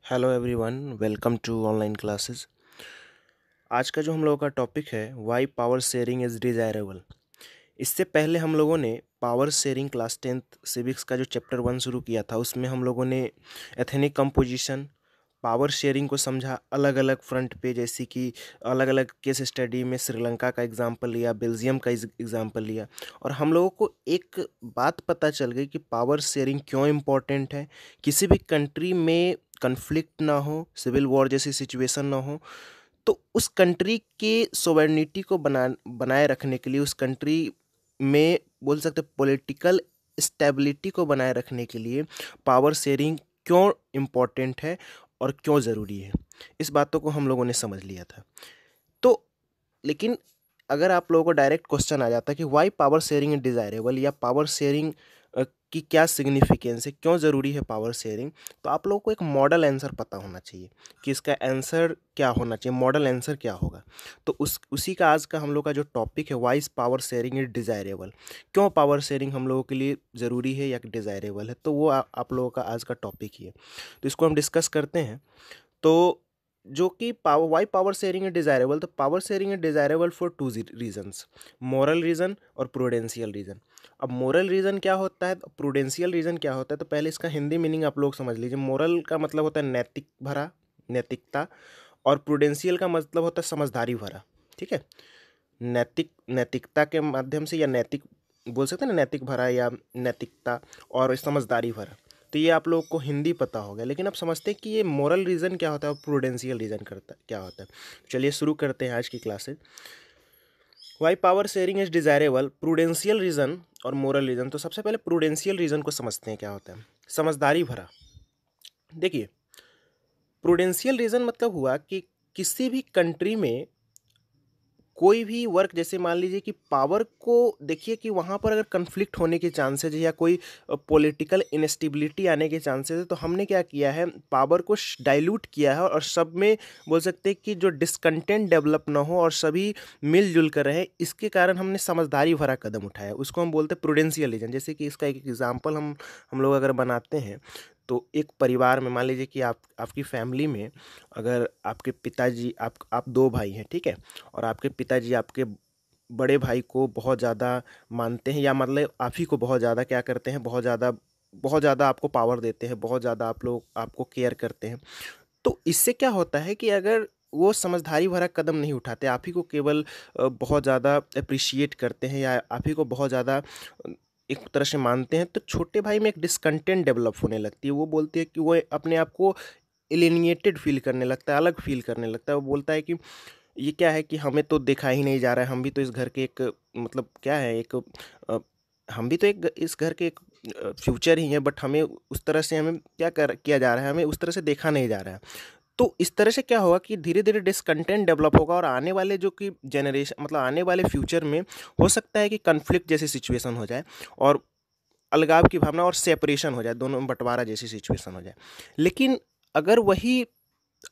Hello everyone, welcome to online classes. आज का जो हम लोगों का टॉपिक है why power sharing is desirable. इससे पहले हम लोगों ने power sharing class 10th civics का जो चैप्टर 1 शुरू किया था उसमें हम लोगों ने एथनिक कंपोजिशन पावर शेयरिंग को समझा अलग अलग फ्रंट पे, जैसे कि अलग अलग केस स्टडी में श्रीलंका का एग्जांपल लिया, बेल्जियम का एग्जांपल लिया। और हम लोगों को एक बात पता चल गई कि पावर शेयरिंग क्यों इम्पोर्टेंट है। किसी भी कंट्री में कन्फ्लिक्ट ना हो, सिविल वॉर जैसी सिचुएशन ना हो, तो उस कंट्री के सोवेरेनिटी को बनाए रखने के लिए, उस कंट्री में बोल सकते पॉलिटिकल स्टेबिलिटी को बनाए रखने के लिए पावर शेयरिंग क्यों इम्पोर्टेंट है और क्यों ज़रूरी है। इस बातों को हम लोगों ने समझ लिया था। तो लेकिन अगर आप लोगों को डायरेक्ट क्वेश्चन आ जाता है कि why power sharing is desirable, या पावर शेयरिंग की क्या सिग्निफिकेंस है, क्यों ज़रूरी है पावर शेयरिंग, तो आप लोगों को एक मॉडल आंसर पता होना चाहिए कि इसका आंसर क्या होना चाहिए, मॉडल आंसर क्या होगा। तो उसी का आज का हम लोग का जो टॉपिक है, why power sharing is desirable, क्यों पावर शेयरिंग हम लोगों के लिए ज़रूरी है या डिज़ायरेबल है, तो वो आप लोगों का आज का टॉपिक ही है। तो इसको हम डिस्कस करते हैं। तो जो कि power why power sharing is desirable, तो power sharing is desirable for two reasons, moral reason और प्रूडेंशियल रीज़न। अब मोरल रीज़न क्या होता है, प्रूडेंशियल रीज़न क्या होता है, तो पहले इसका हिंदी मीनिंग आप लोग समझ लीजिए। मोरल का मतलब होता है नैतिक भरा, नैतिकता, और प्रूडेंशियल का मतलब होता है समझदारी भरा। ठीक है, नैतिकता के माध्यम से, या नैतिक बोल सकते हैं ना, नैतिक भरा या नैतिकता, और समझदारी भरा। तो ये आप लोग को हिंदी पता होगा, लेकिन आप समझते हैं कि ये मोरल रीज़न क्या होता है और प्रूडेंशियल रीज़न करता क्या होता है। चलिए शुरू करते हैं आज की classes. Why power sharing is desirable, prudential reason और मोरल रीज़न। तो सबसे पहले प्रूडेंशियल रीज़न को समझते हैं क्या होता है। समझदारी भरा, देखिए प्रूडेंशियल रीज़न मतलब हुआ कि किसी भी कंट्री में कोई भी वर्क, जैसे मान लीजिए कि पावर को देखिए कि वहाँ पर अगर कन्फ्लिक्ट होने के चांसेज है या कोई पॉलिटिकल इनस्टेबिलिटी आने के चांसेस है, तो हमने क्या किया है, पावर को डाइल्यूट किया है और सब में बोल सकते हैं कि जो डिसकंटेंट डेवलप ना हो और सभी मिलजुल कर रहे, इसके कारण हमने समझदारी भरा कदम उठाया। उसको हम बोलते हैं प्रूडेंशियल रीजन। जैसे कि इसका एक एग्जाम्पल हम लोग अगर बनाते हैं, तो एक परिवार में मान लीजिए कि आपकी फैमिली में अगर आपके पिताजी, आप दो भाई हैं, ठीक है, और आपके पिताजी आपके बड़े भाई को बहुत ज़्यादा मानते हैं, या मतलब आप ही को बहुत ज़्यादा क्या करते हैं, बहुत ज़्यादा आपको पावर देते हैं, बहुत ज़्यादा आप लोग आपको केयर करते हैं। तो इससे क्या होता है कि अगर वो समझदारी भरा कदम नहीं उठाते, आप ही को केवल बहुत ज़्यादा अप्रिशिएट करते हैं, या आप ही को बहुत ज़्यादा एक तरह से मानते हैं, तो छोटे भाई में एक डिसकंटेंट डेवलप होने लगती है। वो बोलती है कि वो अपने आप को एलिनिएटेड फील करने लगता है, अलग फील करने लगता है। वो बोलता है कि ये क्या है कि हमें तो देखा ही नहीं जा रहा है, हम भी तो इस घर के एक मतलब क्या है, एक हम भी तो एक इस घर के एक फ्यूचर ही हैं, बट हमें उस तरह से हमें क्या कर किया जा रहा है, हमें उस तरह से देखा नहीं जा रहा है। तो इस तरह से क्या होगा कि धीरे धीरे डिसकंटेंट डेवलप होगा, और आने वाले जो कि जनरेशन, मतलब आने वाले फ्यूचर में हो सकता है कि कन्फ्लिक्ट जैसी सिचुएशन हो जाए, और अलगाव की भावना और सेपरेशन हो जाए, दोनों में बंटवारा जैसी सिचुएशन हो जाए। लेकिन अगर वही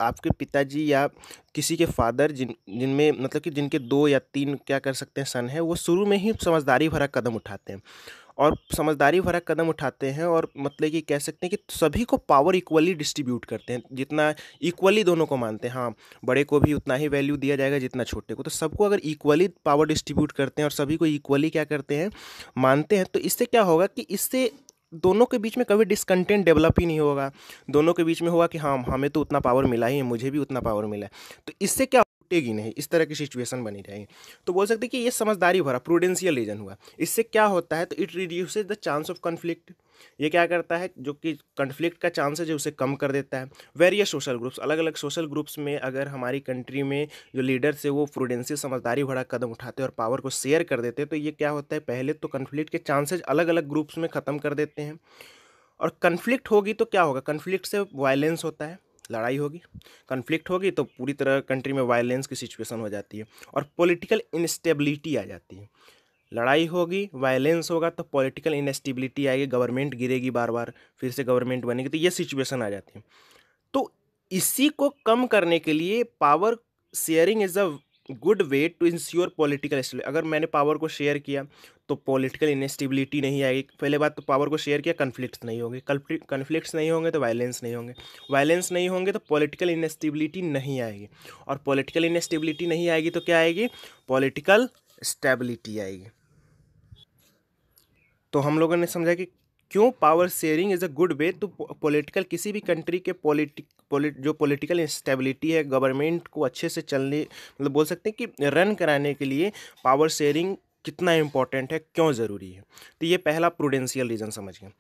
आपके पिताजी या किसी के फादर, जिनमें मतलब कि जिनके 2 या 3 क्या कर सकते हैं सन है, वो शुरू में ही समझदारी भरा कदम उठाते हैं, और समझदारी भरा कदम उठाते हैं, और मतलब कि कह सकते हैं कि सभी को पावर इक्वली डिस्ट्रीब्यूट करते हैं, जितना इक्वली दोनों को मानते हैं। हाँ, बड़े को भी उतना ही वैल्यू दिया जाएगा जितना छोटे को। तो सबको अगर इक्वली पावर डिस्ट्रीब्यूट करते हैं और सभी को इक्वली क्या करते हैं, मानते हैं, तो इससे क्या होगा कि इससे दोनों के बीच में कभी डिसकंटेंट डेवलप ही नहीं होगा। दोनों के बीच में होगा कि हाँ, हमें तो उतना पावर मिला ही है, मुझे भी उतना पावर मिला है, तो इससे क्या टूटेगी नहीं, इस तरह की सिचुएशन बनी रहेगी। तो बोल सकते हैं कि ये समझदारी भरा प्रूडेंशियल रीजन हुआ। इससे क्या होता है, तो it reduces the chance of conflict. ये क्या करता है, जो कि कन्फ्लिक्ट का चांस है उसे कम कर देता है। वेरियस सोशल ग्रुप्स, अलग अलग सोशल ग्रुप्स में अगर हमारी कंट्री में जो लीडर्स है वो प्रूडेंशियल समझदारी भरा कदम उठाते हैं और पावर को शेयर कर देते हैं, तो ये क्या होता है, पहले तो कन्फ्लिक्ट के चांसेज अलग अलग ग्रुप्स में ख़त्म कर देते हैं। और कन्फ्लिक्ट होगी तो क्या होगा, कन्फ्लिक्ट से वायलेंस होता है, लड़ाई होगी। कन्फ्लिक्ट होगी तो पूरी तरह कंट्री में वायलेंस की सिचुएशन हो जाती है, और पॉलिटिकल इंस्टेबिलिटी आ जाती है। लड़ाई होगी, वायलेंस होगा, तो पॉलिटिकल इनस्टेबिलिटी आएगी, गवर्नमेंट गिरेगी बार बार, फिर से गवर्नमेंट बनेगी, तो ये सिचुएशन आ जाती है। तो इसी को कम करने के लिए power sharing is a good way to ensure political stability. अगर मैंने पावर को शेयर किया तो पॉलिटिकल इनस्टेबिलिटी नहीं आएगी। पहले बात तो पावर को शेयर किया, कन्फ्लिक्ट्स नहीं होंगे, कन्फ्लिक्ट्स नहीं होंगे तो वायलेंस नहीं होंगे, वायलेंस नहीं होंगे तो पॉलिटिकल इनस्टेबिलिटी नहीं आएगी, और पॉलिटिकल इनस्टेबिलिटी नहीं आएगी तो क्या आएगी? पॉलिटिकल स्टेबिलिटी आएगी। तो हम लोगों ने समझा कि क्यों power sharing is a good way to political, किसी भी कंट्री के जो पॉलिटिकल इंस्टेबिलिटी है, गवर्नमेंट को अच्छे से चलने, मतलब बोल सकते हैं कि रन कराने के लिए पावर शेयरिंग कितना इंपॉर्टेंट है, क्यों ज़रूरी है। तो ये पहला प्रूडेंशियल रीज़न समझ गए।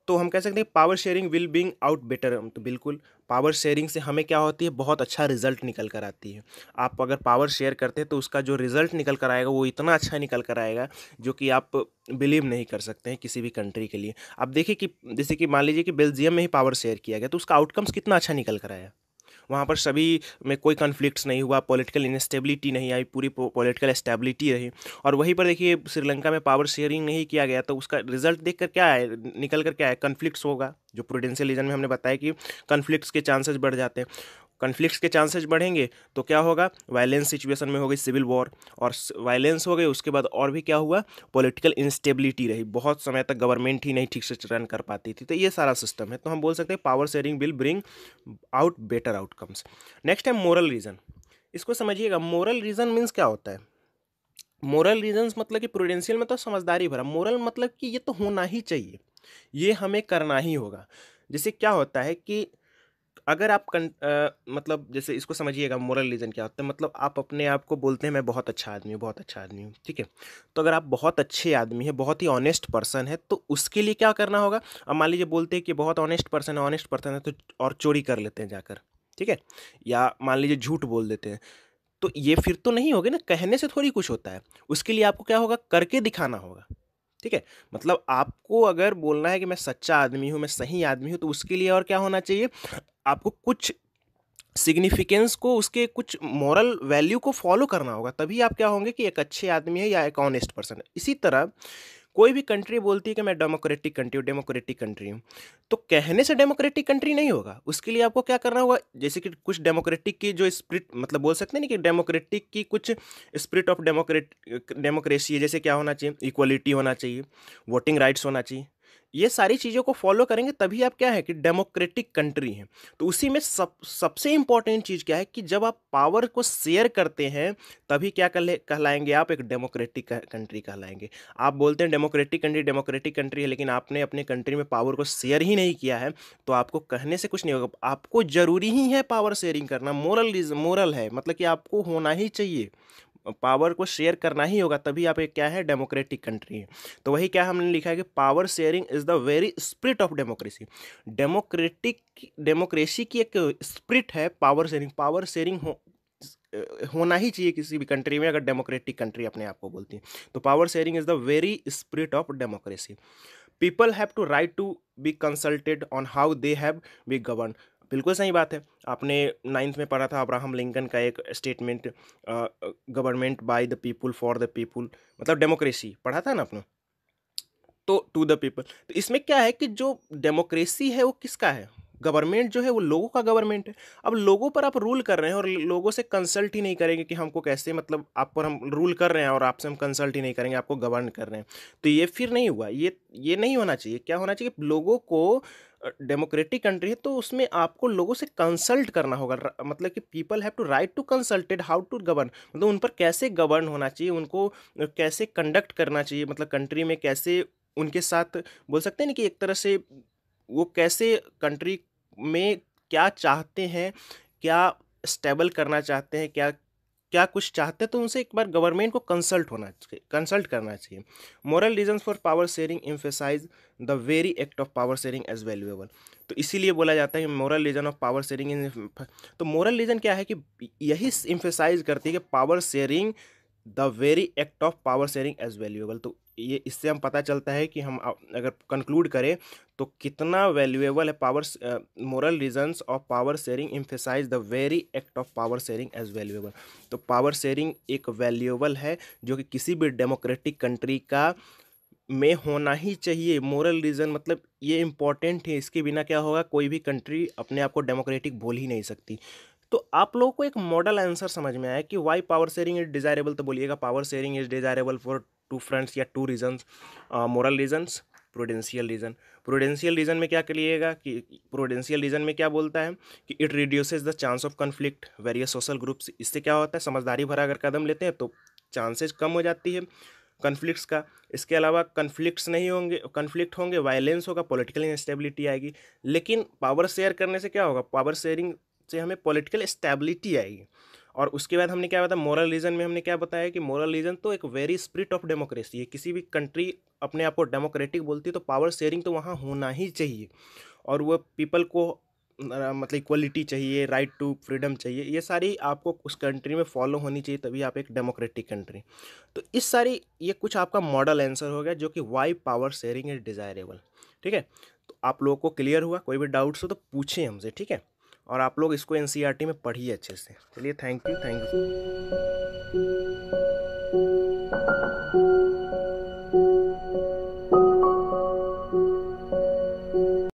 तो हम कह सकते हैं power sharing will bring out better. तो बिल्कुल पावर शेयरिंग से हमें क्या होती है? बहुत अच्छा रिजल्ट निकल कर आती है। आप अगर पावर शेयर करते हैं तो उसका जो रिजल्ट निकल कर आएगा वो इतना अच्छा निकल कर आएगा जो कि आप बिलीव नहीं कर सकते हैं किसी भी कंट्री के लिए। आप देखिए कि जैसे कि मान लीजिए कि बेल्जियम में ही पावर शेयर किया गया तो उसका आउटकम्स कितना अच्छा निकल कर आया। वहाँ पर सभी में कोई कॉन्फ्लिक्ट्स नहीं हुआ, पॉलिटिकल इनस्टेबिलिटी नहीं आई, पूरी पॉलिटिकल स्टेबिलिटी रही। और वहीं पर देखिए श्रीलंका में पावर शेयरिंग नहीं किया गया तो उसका रिजल्ट देखकर क्या है, निकल कर क्या है? कॉन्फ्लिक्ट्स होगा। जो प्रूडेंशियल रीजन में हमने बताया कि कॉन्फ्लिक्ट्स के चांसेस बढ़ जाते हैं। कॉन्फ्लिक्ट्स के चांसेस बढ़ेंगे तो क्या होगा? वायलेंस सिचुएशन में हो गई सिविल वॉर, और वायलेंस हो गई, उसके बाद और भी क्या हुआ? पॉलिटिकल इंस्टेबिलिटी रही, बहुत समय तक गवर्नमेंट ही नहीं ठीक से रन कर पाती थी। तो ये सारा सिस्टम है। तो हम बोल सकते हैं power sharing will bring out better outcomes. Next है मोरल रीजन। इसको समझिएगा, मोरल रीजन मीन्स क्या होता है? मोरल रीजंस मतलब कि प्रूडेंशियल में तो समझदारी भरा, मोरल मतलब कि ये तो होना ही चाहिए, ये हमें करना ही होगा। जैसे क्या होता है कि अगर आप मतलब जैसे इसको समझिएगा, मोरल रीजन क्या होता है? मतलब आप अपने आप को बोलते हैं मैं बहुत अच्छा आदमी हूँ, बहुत अच्छा आदमी हूँ, ठीक है। तो अगर आप बहुत अच्छे आदमी हैं, बहुत ही ऑनेस्ट पर्सन है, तो उसके लिए क्या करना होगा? अब मान लीजिए बोलते हैं कि बहुत ऑनेस्ट पर्सन है तो और चोरी कर लेते हैं जाकर, ठीक है, या मान लीजिए झूठ बोल देते हैं, तो ये फिर तो नहीं होगे ना, कहने से थोड़ी कुछ होता है। उसके लिए आपको क्या होगा? करके दिखाना होगा, ठीक है। मतलब आपको अगर बोलना है कि मैं सच्चा आदमी हूँ, मैं सही आदमी हूँ, तो उसके लिए और क्या होना चाहिए? आपको कुछ सिग्निफिकेंस को, उसके कुछ मॉरल वैल्यू को फॉलो करना होगा, तभी आप क्या होंगे कि एक अच्छे आदमी है या एक ऑनेस्ट पर्सन है। इसी तरह कोई भी कंट्री बोलती है कि मैं डेमोक्रेटिक कंट्री हूँ, तो कहने से डेमोक्रेटिक कंट्री नहीं होगा। उसके लिए आपको क्या करना होगा? जैसे कि कुछ डेमोक्रेटिक की जो स्पिरिट, मतलब बोल सकते हैं ना कि डेमोक्रेटिक की कुछ स्पिरिट ऑफ डेमोक्रेसी है। जैसे क्या होना चाहिए? इक्वलिटी होना चाहिए, वोटिंग राइट्स होना चाहिए। ये सारी चीज़ों को फॉलो करेंगे तभी आप क्या है कि डेमोक्रेटिक कंट्री हैं। तो उसी में सबसे इंपॉर्टेंट चीज़ क्या है कि जब आप पावर को शेयर करते हैं तभी क्या कहलाएंगे? आप एक डेमोक्रेटिक कंट्री कहलाएंगे। आप बोलते हैं डेमोक्रेटिक कंट्री है, लेकिन आपने अपने कंट्री में पावर को शेयर ही नहीं किया है, तो आपको कहने से कुछ नहीं होगा। आपको जरूरी ही है पावर शेयरिंग करना, मोरल है, मतलब कि आपको होना ही चाहिए, पावर को शेयर करना ही होगा, तभी आप एक क्या है? डेमोक्रेटिक कंट्री है। तो वही क्या हमने लिखा है कि power sharing is the very spirit of democracy. Democracy की एक स्पिरिट है पावर शेयरिंग होना ही चाहिए किसी भी कंट्री में, अगर डेमोक्रेटिक कंट्री अपने आप को बोलती है। तो power sharing is the very spirit of democracy. People have to right to be consulted on how they have be govern. बिल्कुल सही बात है। आपने 9th में पढ़ा था अब्राहम लिंकन का एक statement, government by the people for the people, मतलब डेमोक्रेसी पढ़ा था ना आपने। तो टू द पीपल, तो इसमें क्या है कि जो डेमोक्रेसी है वो किसका है? गवर्नमेंट जो है वो लोगों का गवर्नमेंट है। अब लोगों पर आप रूल कर रहे हैं और लोगों से कंसल्ट ही नहीं करेंगे कि हमको कैसे, मतलब आप पर हम रूल कर रहे हैं और आपसे हम कंसल्ट ही नहीं करेंगे, आपको गवर्न कर रहे हैं, तो ये फिर नहीं हुआ। ये नहीं होना चाहिए। क्या होना चाहिए? लोगों को, डेमोक्रेटिक कंट्री है तो उसमें आपको लोगों से कंसल्ट करना होगा, मतलब कि people have to right to consulted how to govern, मतलब उन पर कैसे गवर्न होना चाहिए, उनको कैसे कंडक्ट करना चाहिए, मतलब कंट्री में कैसे उनके साथ, बोल सकते हैं ना कि एक तरह से वो कैसे कंट्री में क्या चाहते हैं, क्या स्टेबल करना चाहते हैं, क्या क्या कुछ चाहते हैं, तो उनसे एक बार गवर्नमेंट को कंसल्ट करना चाहिए। Moral reasons for power sharing emphasize the very act of power sharing as valuable. तो इसीलिए बोला जाता है कि moral reason of power sharing. तो मोरल रीजन क्या है कि यही एम्फेसाइज करती है कि power sharing, the very act of power sharing as valuable. तो ये इससे हम पता चलता है कि हम अगर कंक्लूड करें तो कितना वैल्यूएबल है power. Moral reasons of power sharing emphasize the very act of power sharing as valuable. तो पावर शेयरिंग एक वैल्यूएबल है जो कि किसी भी डेमोक्रेटिक कंट्री का में होना ही चाहिए। मोरल रीजन मतलब ये इंपॉर्टेंट है, इसके बिना क्या होगा? कोई भी कंट्री अपने आप को डेमोक्रेटिक बोल ही नहीं सकती। तो आप लोगों को एक मॉडल आंसर समझ में आया कि why power sharing is desirable, तो बोलिएगा power sharing is desirable for two fronts या two reasons, moral reasons, prudential reason. Prudential reason में क्या करिएगा कि प्रूडेंशियल रीजन में क्या बोलता है कि it reduces the chance of conflict various social groups. इससे क्या होता है, समझदारी भरा अगर कदम लेते हैं तो चांसेस कम हो जाती है कन्फ्लिक्ट्स का। इसके अलावा कन्फ्लिक्ट्स नहीं होंगे, कन्फ्लिक्ट होंगे, वायलेंस होगा, पॉलिटिकल इंस्टेबिलिटी आएगी। लेकिन पावर शेयर करने से क्या होगा, पावर शेयरिंग से हमें पॉलिटिकल स्टेबिलिटी आएगी। और उसके बाद हमने क्या बताया, मोरल रीजन में हमने क्या बताया कि मोरल रीजन तो एक वेरी स्पिरिट ऑफ डेमोक्रेसी है। किसी भी कंट्री अपने आप को डेमोक्रेटिक बोलती है तो पावर शेयरिंग तो वहाँ होना ही चाहिए। और वो पीपल को मतलब इक्वलिटी चाहिए, राइट टू फ्रीडम चाहिए, ये सारी आपको उस कंट्री में फॉलो होनी चाहिए, तभी आप एक डेमोक्रेटिक कंट्री। तो इस सारी ये कुछ आपका मॉडल आंसर हो गया जो कि why power sharing is desirable. ठीक है, तो आप लोगों को क्लियर हुआ? कोई भी डाउट्स हो तो पूछें हमसे, ठीक है। और आप लोग इसको एनसीईआरटी में पढ़िए अच्छे से। चलिए, थैंक यू, थैंक यू।